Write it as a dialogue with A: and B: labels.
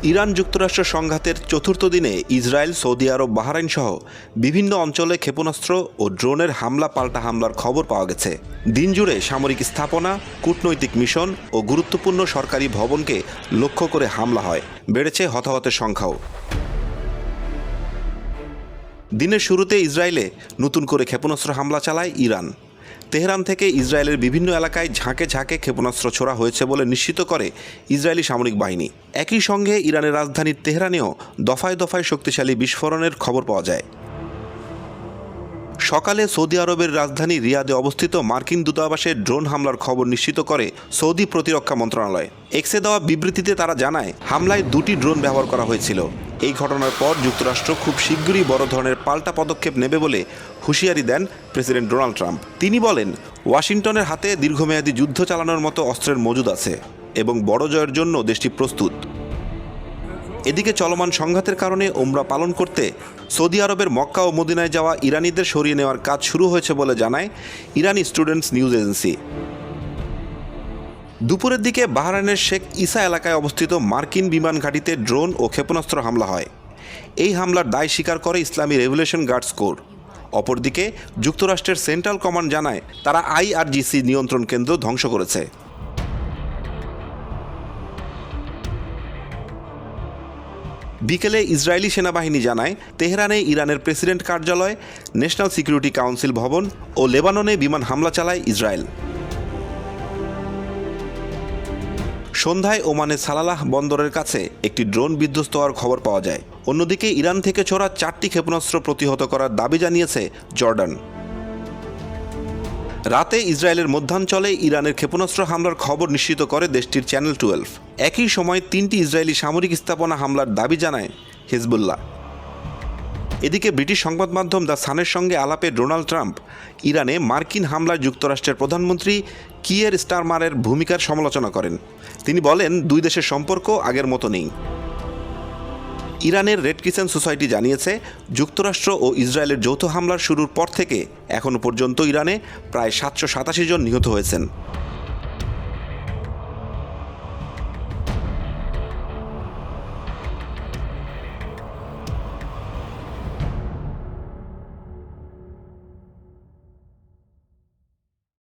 A: Iran যুক্তরাষ্ট্র সংঘাতের চতুর্থ দিনে ইসরায়েল, সৌদি আরব, বাহরাইন সহ বিভিন্ন অঞ্চলে ক্ষেপণাস্ত্র ও ড্রোনের হামলা পাল্টা হামলার খবর পাওয়া গেছে। দিনজুড়ে সামরিক স্থাপনা, কূটনৈতিক মিশন ও গুরুত্বপূর্ণ সরকারি ভবনকে লক্ষ্য করে হামলা হয়। বেড়েছে হতাহতের সংখ্যাও। দিনের শুরুতে ইসরায়েলে নতুন করে ক্ষেপণাস্ত্র হামলা চালায় ইরান। তেহরান থেকে ইসরায়েলের বিভিন্ন এলাকায় ঝাঁকে ঝাঁকে ক্ষেপণাস্ত্র ছোড়া হয়েছে বলে নিশ্চিত করে ইসরায়েলি সামরিক বাহিনী। একই সঙ্গে ইরানের রাজধানী তেহরানেও দফায় দফায় শক্তিশালী বিস্ফোরণের খবর পাওয়া যায়। সকালে সৌদি আরবের রাজধানী রিয়াদে অবস্থিত মার্কিন দূতাবাসে ড্রোন হামলার খবর নিশ্চিত করে সৌদি প্রতিরক্ষা মন্ত্রণালয়। এক্সে দেওয়া বিবৃতিতে তারা জানায়, হামলায় 2টি ড্রোন ব্যবহার করা হয়েছিল। এই ঘটনার পর যুক্তরাষ্ট্র খুব শীঘ্রই বড় ধরনের পাল্টা পদক্ষেপ নেবে বলে হুঁশিয়ারি দেন প্রেসিডেন্ট ডোনাল্ড ট্রাম্প। তিনি বলেন, ওয়াশিংটনের হাতে দীর্ঘমেয়াদী যুদ্ধ চালানোর মতো অস্ত্রের মজুদ আছে এবং বড় জয়ের জন্য দেশটি প্রস্তুত। এদিকে চলমান সংঘাতের কারণে ওমরা পালন করতে সৌদি আরবের মক্কা ও মদিনায় যাওয়া ইরানিদের সরিয়ে নেওয়ার কাজ শুরু হয়েছে বলে জানায় ইরানি স্টুডেন্টস নিউজ এজেন্সি। দুপুরের দিকে বাহরাইনের শেখ ইসা এলাকায় অবস্থিত মার্কিন বিমান ঘাঁটিতে ড্রোন ও ক্ষেপণাস্ত্র হামলা হয়। এই হামলার দায় স্বীকার করে ইসলামী রেভলিউশন গার্ডস কোর। অপরদিকে যুক্তরাষ্ট্রের সেন্ট্রাল কমান্ড জানায়, তারা IRGC নিয়ন্ত্রণ কেন্দ্র ধ্বংস করেছে। বিকেলে ইসরায়েলি সেনাবাহিনী জানায়, তেহরানে ইরানের প্রেসিডেন্ট কার্যালয়, ন্যাশনাল সিকিউরিটি কাউন্সিল ভবন ও লেবাননে বিমান হামলা চালায় ইসরায়েল। সন্ধ্যায় ওমানের সালালাহ বন্দরের কাছে একটি ড্রোন বিধ্বস্ত হওয়ার খবর পাওয়া যায়। অন্যদিকে ইরান থেকে ছোড়া 4টি ক্ষেপণাস্ত্র প্রতিহত করার দাবি জানিয়েছে জর্ডান। রাতে ইসরায়েলের মধ্যাঞ্চলে ইরানের ক্ষেপণাস্ত্র হামলার খবর নিশ্চিত করে দেশটির চ্যানেল 12। একই সময় 3টি ইসরায়েলি সামরিক স্থাপনা হামলার দাবি জানায় হিজবুল্লাহ। এদিকে ব্রিটিশ সংবাদ মাধ্যম দ্য সানের সঙ্গে আলাপে ডোনাল্ড ট্রাম্প ইরানে মার্কিন হামলায় যুক্তরাষ্ট্রের প্রধানমন্ত্রী কিয়ের স্টারমারের ভূমিকার সমালোচনা করেন। তিনি বলেন, দুই দেশের সম্পর্ক আগের মতো নেই। ইরানের রেড ক্রিসেন্ট সোসাইটি জানিয়েছে, যুক্তরাষ্ট্র ও ইসরায়েলের যৌথ হামলার শুরুর পর থেকে এখনও পর্যন্ত ইরানে প্রায় 787 জন নিহত হয়েছেন।